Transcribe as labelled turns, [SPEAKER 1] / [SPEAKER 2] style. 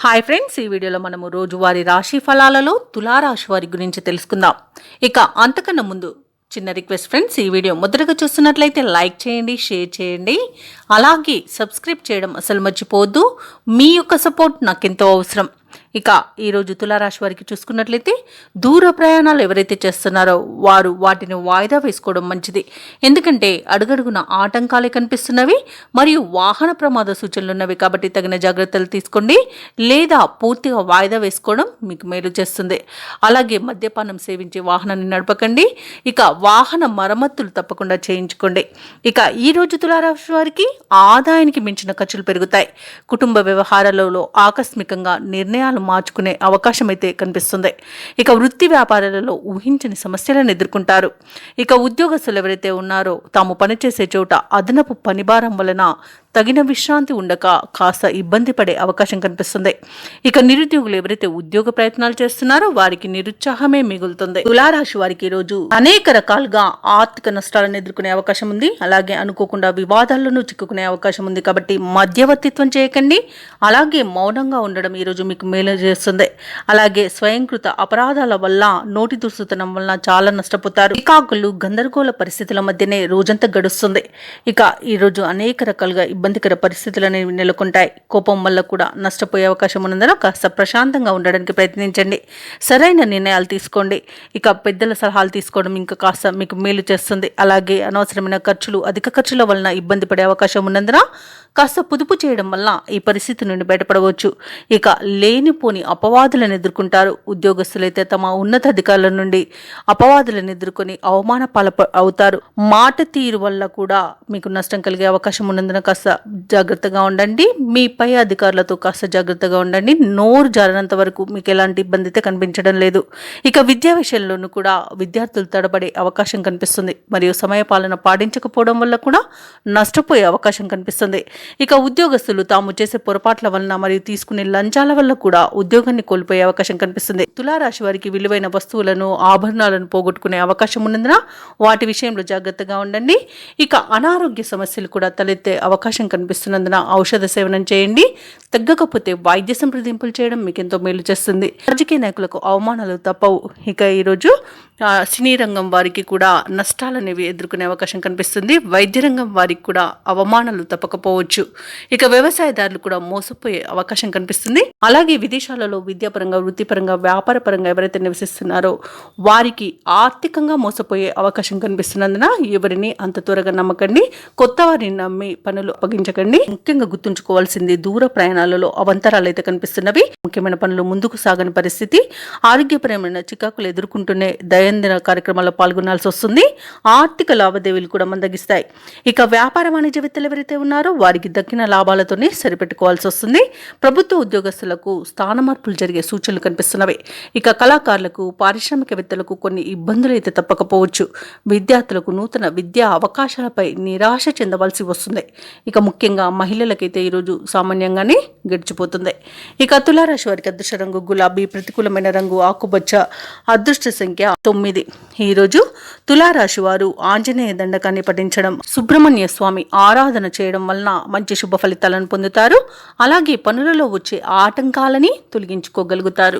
[SPEAKER 1] Hi friends, ఈ వీడియోలో మనము రోజువారీ రాశి ఫలాలలో తులారాశి వారి గురించి తెలుసుకుందాం. ఇక అంతకన్నా ముందు చిన్న రిక్వెస్ట్ ఫ్రెండ్స్, ఈ వీడియో మొదటగా చూస్తున్నట్లయితే లైక్ చేయండి, షేర్ చేయండి, అలాగే సబ్స్క్రైబ్ చేయడం అసలు మర్చిపోవద్దు. మీ యొక్క సపోర్ట్ నాకెంతో అవసరం. ఇక ఈరోజు తులారాశి వారికి చూసుకున్నట్లయితే దూర ప్రయాణాలు ఎవరైతే చేస్తున్నారో వారు వాటిని వాయిదా వేసుకోవడం మంచిది. ఎందుకంటే అడుగడుగున ఆటంకాలే కనిపిస్తున్నవి మరియు వాహన ప్రమాద సూచనలు ఉన్నవి. కాబట్టి తగిన జాగ్రత్తలు తీసుకోండి, లేదా పూర్తిగా వాయిదా వేసుకోవడం మీకు మేలు చేస్తుంది. అలాగే మద్యపానం సేవించి వాహనాన్ని నడపకండి. ఇక వాహన మరమ్మతులు తప్పకుండా చేయించుకోండి. ఇక ఈరోజు తులారాశి వారికి ఆదాయానికి మించిన ఖర్చులు పెరుగుతాయి. కుటుంబ వ్యవహారాలలో ఆకస్మికంగా నిర్ణయాలు మార్చుకునే అవకాశం అయితే కనిపిస్తుంది. ఇక వృత్తి వ్యాపారాలలో ఊహించని సమస్యలను ఎదుర్కొంటారు. ఇక ఉద్యోగస్తులు ఎవరైతే ఉన్నారో తాము పనిచేసే చోట అదనపు పనిభారం వలన తగిన విశ్రాంతి ఉండక కాస్త ఇబ్బంది పడే అవకాశం కనిపిస్తుంది. ఇక నిరుద్యోగులు ఎవరైతే ఉద్యోగ ప్రయత్నాలు చేస్తున్నారో వారికి నిరుత్సాహమే మిగులుతుంది. తులారాశి వారికి ఈ రోజు అనేక రకాలుగా ఆర్థిక నష్టాలను ఎదుర్కొనే అవకాశం ఉంది. అలాగే అనుకోకుండా వివాదాలను చిక్కుకునే అవకాశం ఉంది. కాబట్టి మధ్యవర్తిత్వం చేయకండి. అలాగే మౌనంగా ఉండడం ఈ రోజు మీకు మేలు చేస్తుంది. అలాగే స్వయంకృత అపరాధాల వల్ల నోటి దుర్సుతనం వల్ల చాలా నష్టపోతారు. చికాకులు గందరగోళ పరిస్థితుల మధ్యనే రోజంతా గడుస్తుంది. ఇక ఈ రోజు అనేక రకాలుగా ఇబ్బందికర పరిస్థితులను నెలకొంటాయి. కోపం వల్ల కూడా నష్టపోయే అవకాశం ఉన్నందున కాస్త ప్రశాంతంగా ఉండడానికి ప్రయత్నించండి. సరైన నిర్ణయాలు తీసుకోండి. ఇక పెద్దల సలహాలు తీసుకోవడం ఇంకా కాస్త మీకు మేలు చేస్తుంది. అలాగే అనవసరమైన ఖర్చులు, అధిక ఖర్చుల వలన ఇబ్బంది పడే అవకాశం ఉన్నందున కాస్త పొదుపు చేయడం వల్ల ఈ పరిస్థితి నుండి బయటపడవచ్చు. ఇక లేనిపోని అపవాదులను ఎదుర్కొంటారు. ఉద్యోగస్తులైతే తమ ఉన్నతాధికారుల నుండి అపవాదులను ఎదుర్కొని అవమాన అవుతారు. మాట తీరు వల్ల కూడా మీకు నష్టం కలిగే అవకాశం ఉన్నందున కాస్త జాగ్రత్తగా ఉండండి. మీ పై అధికారులతో కాస్త జాగ్రత్తగా ఉండండి. నోరు జారినంత వరకు మీకు ఎలాంటి ఇబ్బంది అయితే కనిపించడం లేదు. ఇక విద్యా విషయంలోనూ కూడా విద్యార్థులు తడబడే అవకాశం కనిపిస్తుంది. మరియు సమయపాలన పాటించకపోవడం వల్ల కూడా నష్టపోయే అవకాశం కనిపిస్తుంది. ఇక ఉద్యోగస్తులు తాము చేసే పొరపాట్ల వలన మరియు తీసుకునే లంచాల వల్ల కూడా ఉద్యోగాన్ని కోల్పోయే అవకాశం కనిపిస్తుంది. తులారాశి వారికి విలువైన వస్తువులను, ఆభరణాలను పోగొట్టుకునే అవకాశం ఉన్నందున వాటి విషయంలో జాగ్రత్తగా ఉండండి. ఇక అనారోగ్య సమస్యలు కూడా తలెత్తే అవకాశం కనిపిస్తున్నందున ఔషధ సేవనం చేయండి. తగ్గకపోతే వైద్య సంప్రదింపులు చేయడం మీకు ఎంతో మేలు చేస్తుంది. రాజకీయ నాయకులకు అవమానాలు తప్పవు. ఇక ఈరోజు సినీ రంగం వారికి కూడా నష్టాలనేవి ఎదుర్కొనే అవకాశం కనిపిస్తుంది. వైద్య రంగం వారికి కూడా అవమానాలు తప్పకపోవచ్చు. ఇక వ్యవసాయదారులు కూడా మోసపోయే అవకాశం కనిపిస్తుంది. అలాగే విదేశాలలో విద్యాపరంగా, వృత్తిపరంగా, వ్యాపారపరంగా ఎవరైతే నివసిస్తున్నారో వారికి ఆర్థికంగా మోసపోయే అవకాశం కనిపిస్తున్నందున ఎవరిని అంత త్వరగా నమ్మకండి. కొత్త వారిని నమ్మి పనులు అప్పగించకండి. ముఖ్యంగా గుర్తుంచుకోవాల్సింది దూర ప్రయాణాలలో అవంతరాలు అయితే కనిపిస్తున్నవి. ముఖ్యమైన పనులు ముందుకు సాగని పరిస్థితి. ఆరోగ్యపరమైన చికాకులు ఎదుర్కొంటూనే దైనందిన కార్యక్రమాల్లో పాల్గొనాల్సి వస్తుంది. ఆర్థిక లావాదేవీలు కూడా మందగిస్తాయి. ఇక వ్యాపార వాణిజ్యవేత్తలు ఎవరైతే ఉన్నారో వారికి దక్కిన లాభాలతోనే సరిపెట్టుకోవాల్సి వస్తుంది. ప్రభుత్వ ఉద్యోగస్తులకు స్థాన మార్పులు జరిగే సూచనలు కనిపిస్తున్నవి. ఇక కళాకారులకు, పారిశ్రామికవేత్తలకు కొన్ని ఇబ్బందులు అయితే తప్పకపోవచ్చు. విద్యార్థులకు నూతన విద్యా అవకాశాలపై నిరాశ చెందవలసి వస్తుంది. ఇక ముఖ్యంగా మహిళలకైతే ఈరోజు సామాన్యంగానే గడిచిపోతుంది. ఇక తులారాశి వారికి అదృష్ట రంగు గులాబీ, ప్రతికూలమైన రంగు ఆకుపచ్చ, అదృష్ట సంఖ్య 9. ఈరోజు తులారాశి వారు ఆంజనేయ దండకాన్ని పఠించడం, సుబ్రహ్మణ్య స్వామి ఆరాధన చేయడం వలన మంచి శుభ ఫలితాలను పొందుతారు. అలాగే పనులలో వచ్చే ఆటంకాలని తొలగించుకోగలుగుతారు.